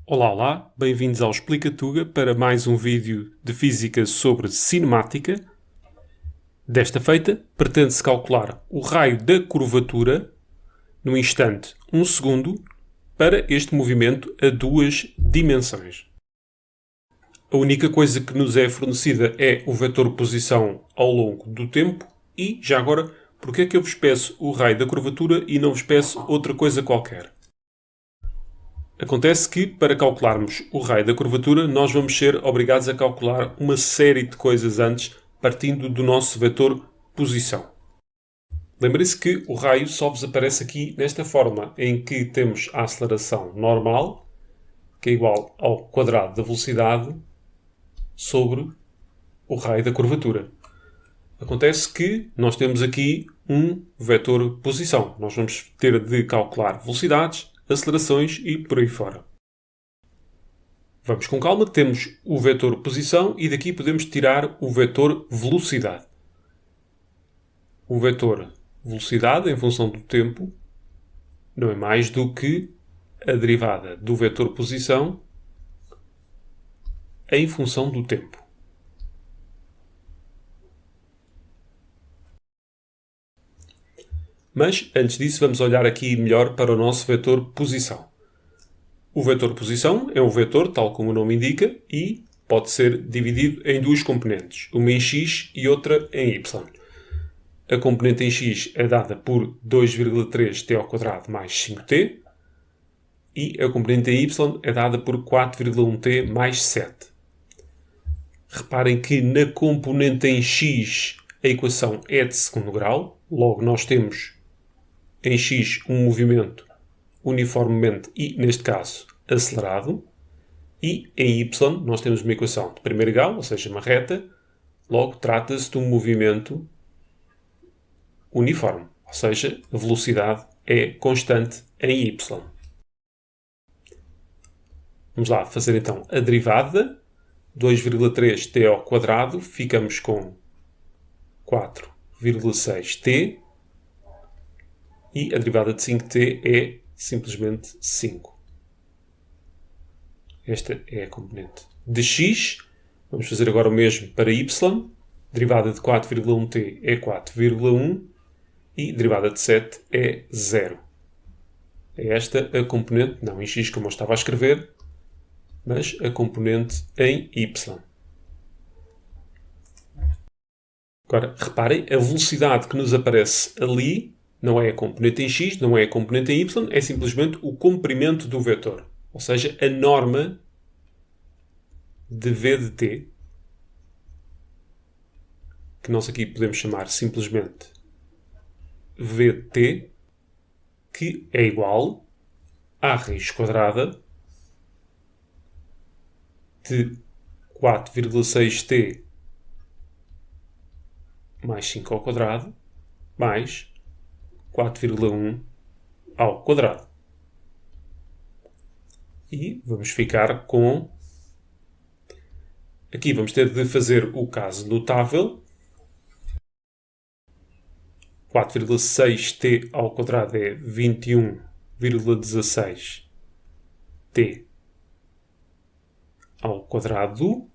Olá, olá, bem-vindos ao Explica-Tuga para mais um vídeo de física sobre cinemática. Desta feita, pretende-se calcular o raio da curvatura no instante 1 segundo para este movimento a duas dimensões. A única coisa que nos é fornecida é o vetor posição ao longo do tempo e, já agora, porque é que eu vos peço o raio da curvatura e não vos peço outra coisa qualquer? Acontece que, para calcularmos o raio da curvatura, nós vamos ser obrigados a calcular uma série de coisas antes, partindo do nosso vetor posição. Lembrem-se que o raio só vos aparece aqui nesta forma, em que temos a aceleração normal, que é igual ao quadrado da velocidade, sobre o raio da curvatura. Acontece que nós temos aqui um vetor posição. Nós vamos ter de calcular velocidades, acelerações e por aí fora. Vamos com calma, temos o vetor posição e daqui podemos tirar o vetor velocidade. O vetor velocidade, em função do tempo, não é mais do que a derivada do vetor posição em função do tempo. Mas, antes disso, vamos olhar aqui melhor para o nosso vetor posição. O vetor posição é um vetor, tal como o nome indica, e pode ser dividido em duas componentes, uma em x e outra em y. A componente em x é dada por 2,3t ao quadrado mais 5t e a componente em y é dada por 4,1t mais 7. Reparem que na componente em x a equação é de segundo grau, logo nós temos em x um movimento uniformemente e, neste caso, acelerado. E em y nós temos uma equação de primeiro grau, ou seja, uma reta. Logo, trata-se de um movimento uniforme, ou seja, a velocidade é constante em y. Vamos lá fazer então a derivada. 2,3t ao quadrado, ficamos com 4,6t. E a derivada de 5t é simplesmente 5. Esta é a componente de x. Vamos fazer agora o mesmo para y. Derivada de 4,1t é 4,1 e derivada de 7 é 0. É esta a componente, não em x como eu estava a escrever, mas a componente em y. Agora, reparem, a velocidade que nos aparece ali não é a componente em x, não é a componente em y, é simplesmente o comprimento do vetor. Ou seja, a norma de v de t, que nós aqui podemos chamar simplesmente v de t, que é igual à raiz quadrada de 4,6t mais 5 ao quadrado mais 4,1 ao quadrado. E vamos ficar com... Aqui vamos ter de fazer o caso notável. 4,6t ao quadrado é 21,16t ao quadrado.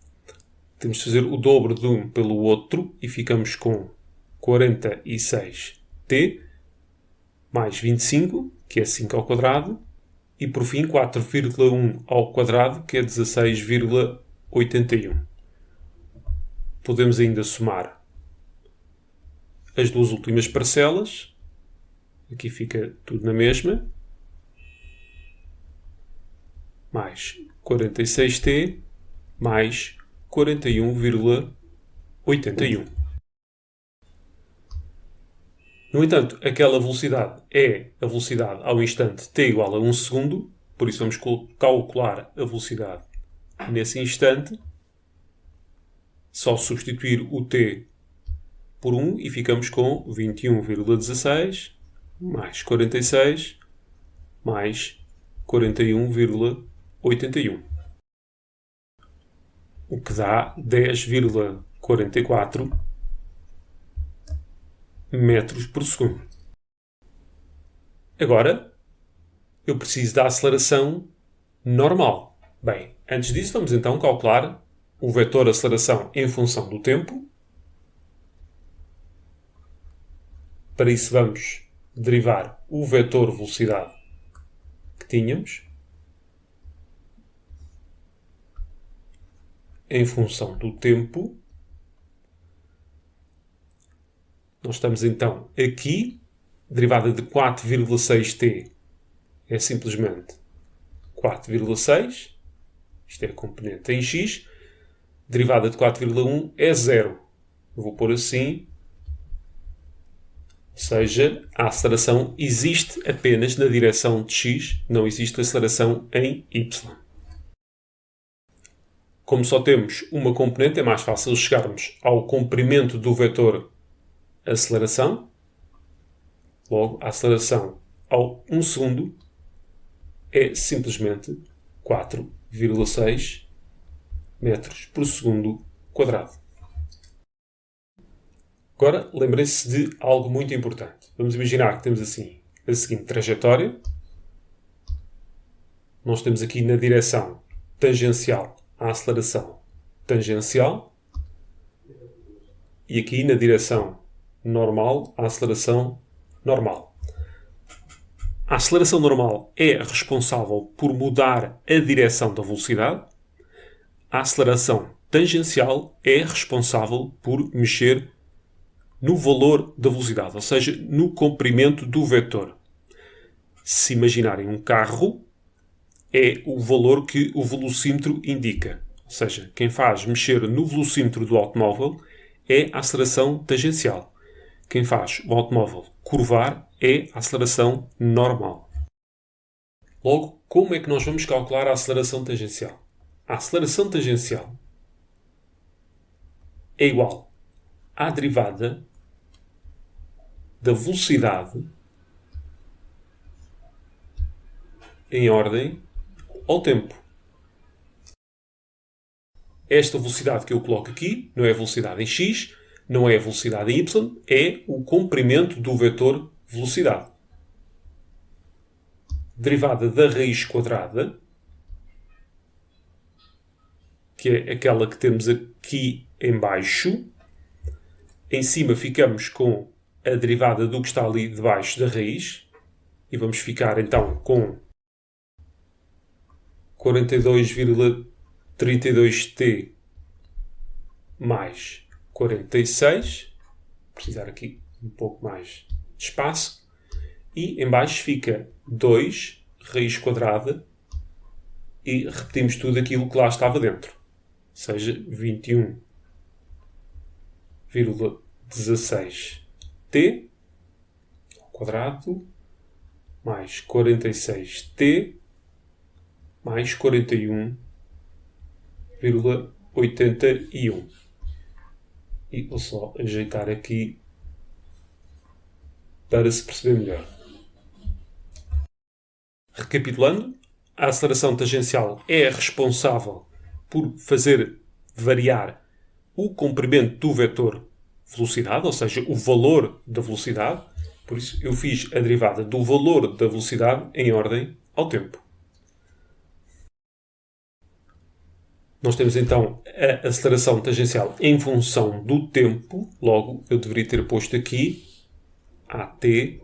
Temos de fazer o dobro de um pelo outro e ficamos com 46t mais 25, que é 5 ao quadrado, e por fim 4,1 ao quadrado, que é 16,81. Podemos ainda somar as duas últimas parcelas. Aqui fica tudo na mesma. Mais 46t mais 41,81. No entanto, aquela velocidade é a velocidade ao instante t igual a 1 segundo, por isso vamos calcular a velocidade nesse instante. Só substituir o t por 1 e ficamos com 21,16 mais 46 mais 41,81. O que dá 10,44 metros por segundo. Agora, eu preciso da aceleração normal. Bem, antes disso vamos então calcular o vetor aceleração em função do tempo. Para isso vamos derivar o vetor velocidade que tínhamos em função do tempo. Nós estamos então aqui, derivada de 4,6t é simplesmente 4,6, isto é a componente em x, derivada de 4,1 é 0. Eu vou pôr assim, ou seja, a aceleração existe apenas na direção de x, não existe aceleração em y. Como só temos uma componente, é mais fácil chegarmos ao comprimento do vetor aceleração. Logo, a aceleração ao 1 segundo é simplesmente 4,6 metros por segundo quadrado. Agora, lembrem-se de algo muito importante. Vamos imaginar que temos assim a seguinte trajetória. Nós temos aqui na direção tangencial a aceleração tangencial e aqui na direção normal a aceleração normal. A aceleração normal é responsável por mudar a direção da velocidade. A aceleração tangencial é responsável por mexer no valor da velocidade, ou seja, no comprimento do vetor. Se imaginarem um carro, é o valor que o velocímetro indica. Ou seja, quem faz mexer no velocímetro do automóvel é a aceleração tangencial. Quem faz o automóvel curvar é a aceleração normal. Logo, como é que nós vamos calcular a aceleração tangencial? A aceleração tangencial é igual à derivada da velocidade em ordem ao tempo. Esta velocidade que eu coloco aqui não é a velocidade em x, não é a velocidade em y, é o comprimento do vetor velocidade. Derivada da raiz quadrada, que é aquela que temos aqui em baixo. Em cima ficamos com a derivada do que está ali debaixo da raiz. E vamos ficar então com 42,32t mais 46. Vou precisar aqui um pouco mais de espaço. E em baixo fica 2 raiz quadrada e repetimos tudo aquilo que lá estava dentro. Ou seja, 21,16t ao quadrado mais 46t mais 41,81. E vou só ajeitar aqui para se perceber melhor. Recapitulando, a aceleração tangencial é responsável por fazer variar o comprimento do vetor velocidade, ou seja, o valor da velocidade. Por isso, eu fiz a derivada do valor da velocidade em ordem ao tempo. Nós temos então a aceleração tangencial em função do tempo. Logo, eu deveria ter posto aqui AT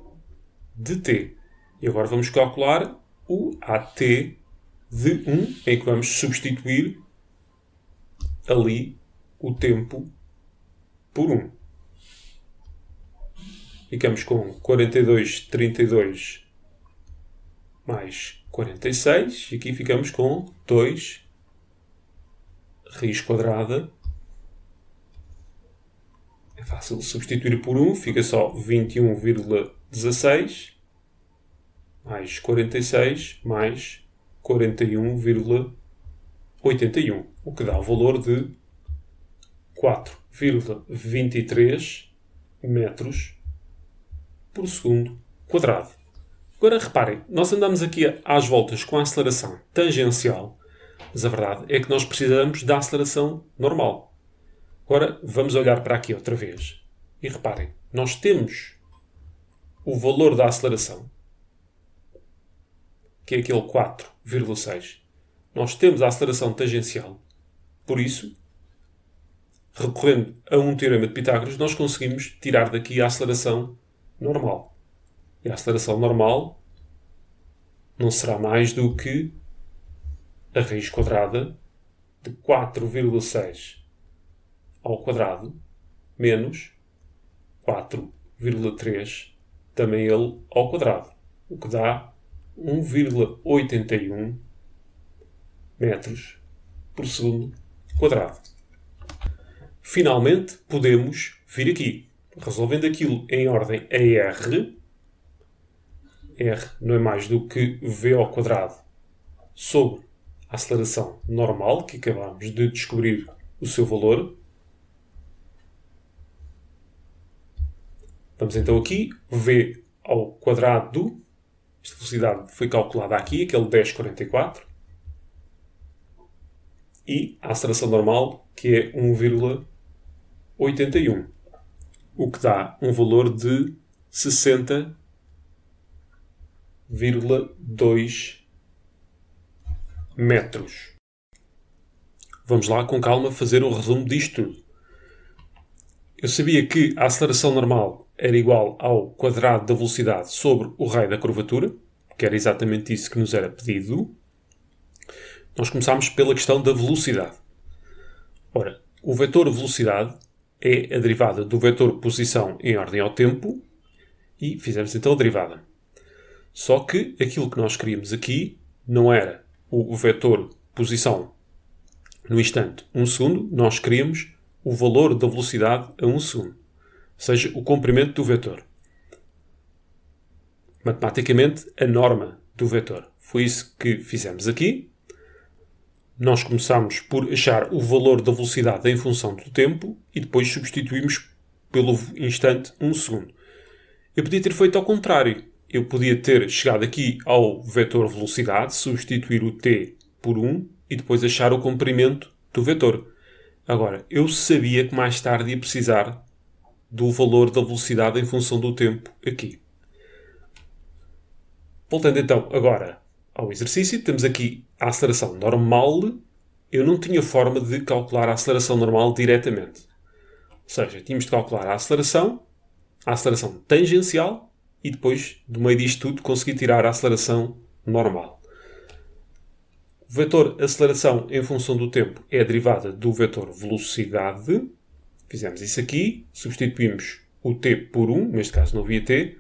de t. E agora vamos calcular o AT de 1, em que vamos substituir ali o tempo por 1. Ficamos com 42,32 mais 46. E aqui ficamos com 2 raiz quadrada. É fácil substituir por 1. Fica só 21,16 mais 46 mais 41,81. O que dá o valor de 4,23 metros por segundo quadrado. Agora reparem, nós andamos aqui às voltas com a aceleração tangencial, mas a verdade é que nós precisamos da aceleração normal. Agora vamos olhar para aqui outra vez. E reparem, nós temos o valor da aceleração, que é aquele 4,6. nós temos a aceleração tangencial. Por isso, recorrendo a um teorema de Pitágoras, nós conseguimos tirar daqui a aceleração normal. E a aceleração normal não será mais do que a raiz quadrada de 4,6 ao quadrado menos 4,3 também ele ao quadrado, o que dá 1,81 metros por segundo quadrado. Finalmente, podemos vir aqui, resolvendo aquilo em ordem a R. R não é mais do que V ao quadrado sobre a aceleração normal, que acabamos de descobrir o seu valor. Vamos então aqui, V ao quadrado, esta velocidade foi calculada aqui, aquele 10,44, e a aceleração normal, que é 1,81, o que dá um valor de 60,2 metros. Vamos lá com calma fazer o resumo disto tudo. Eu sabia que a aceleração normal era igual ao quadrado da velocidade sobre o raio da curvatura, que era exatamente isso que nos era pedido. Nós começámos pela questão da velocidade. Ora, o vetor velocidade é a derivada do vetor posição em ordem ao tempo e fizemos então a derivada. Só que aquilo que nós queríamos aqui não era o vetor posição no instante 1 segundo, nós queríamos o valor da velocidade a 1 segundo, ou seja, o comprimento do vetor. Matematicamente, a norma do vetor. Foi isso que fizemos aqui. Nós começámos por achar o valor da velocidade em função do tempo e depois substituímos pelo instante 1 segundo. Eu podia ter feito ao contrário. Eu podia ter chegado aqui ao vetor velocidade, substituir o t por 1 e depois achar o comprimento do vetor. Agora, eu sabia que mais tarde ia precisar do valor da velocidade em função do tempo aqui. Voltando então agora ao exercício, temos aqui a aceleração normal. Eu não tinha forma de calcular a aceleração normal diretamente. Ou seja, tínhamos de calcular a aceleração tangencial e depois, do meio disto tudo, conseguir tirar a aceleração normal. O vetor aceleração em função do tempo é a derivada do vetor velocidade. Fizemos isso aqui, substituímos o t por 1, neste caso não havia t,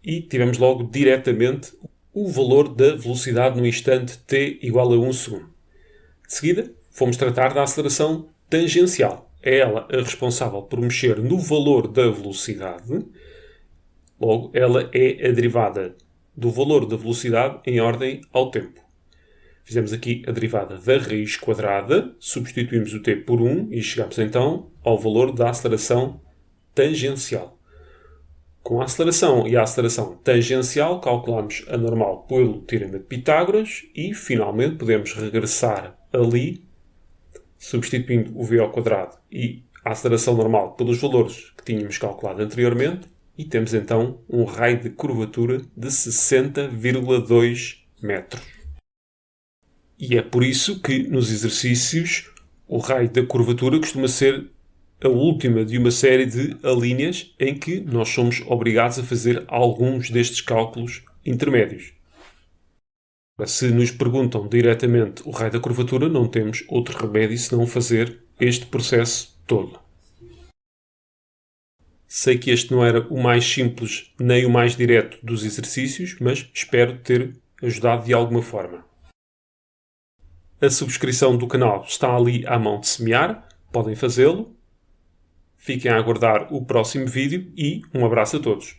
e tivemos logo diretamente o valor da velocidade no instante t igual a 1 segundo. De seguida, fomos tratar da aceleração tangencial. É ela a responsável por mexer no valor da velocidade. Logo, ela é a derivada do valor da velocidade em ordem ao tempo. Fizemos aqui a derivada da raiz quadrada, substituímos o t por 1 e chegamos então ao valor da aceleração tangencial. Com a aceleração e a aceleração tangencial, calculamos a normal pelo teorema de Pitágoras e, finalmente, podemos regressar ali, substituindo o v ao quadrado e a aceleração normal pelos valores que tínhamos calculado anteriormente, e temos então um raio de curvatura de 60,2 metros. E é por isso que, nos exercícios, o raio da curvatura costuma ser a última de uma série de alíneas em que nós somos obrigados a fazer alguns destes cálculos intermédios. Se nos perguntam diretamente o raio da curvatura, não temos outro remédio senão fazer este processo todo. Sei que este não era o mais simples nem o mais direto dos exercícios, mas espero ter ajudado de alguma forma. A subscrição do canal está ali à mão de semear, podem fazê-lo. Fiquem a aguardar o próximo vídeo e um abraço a todos.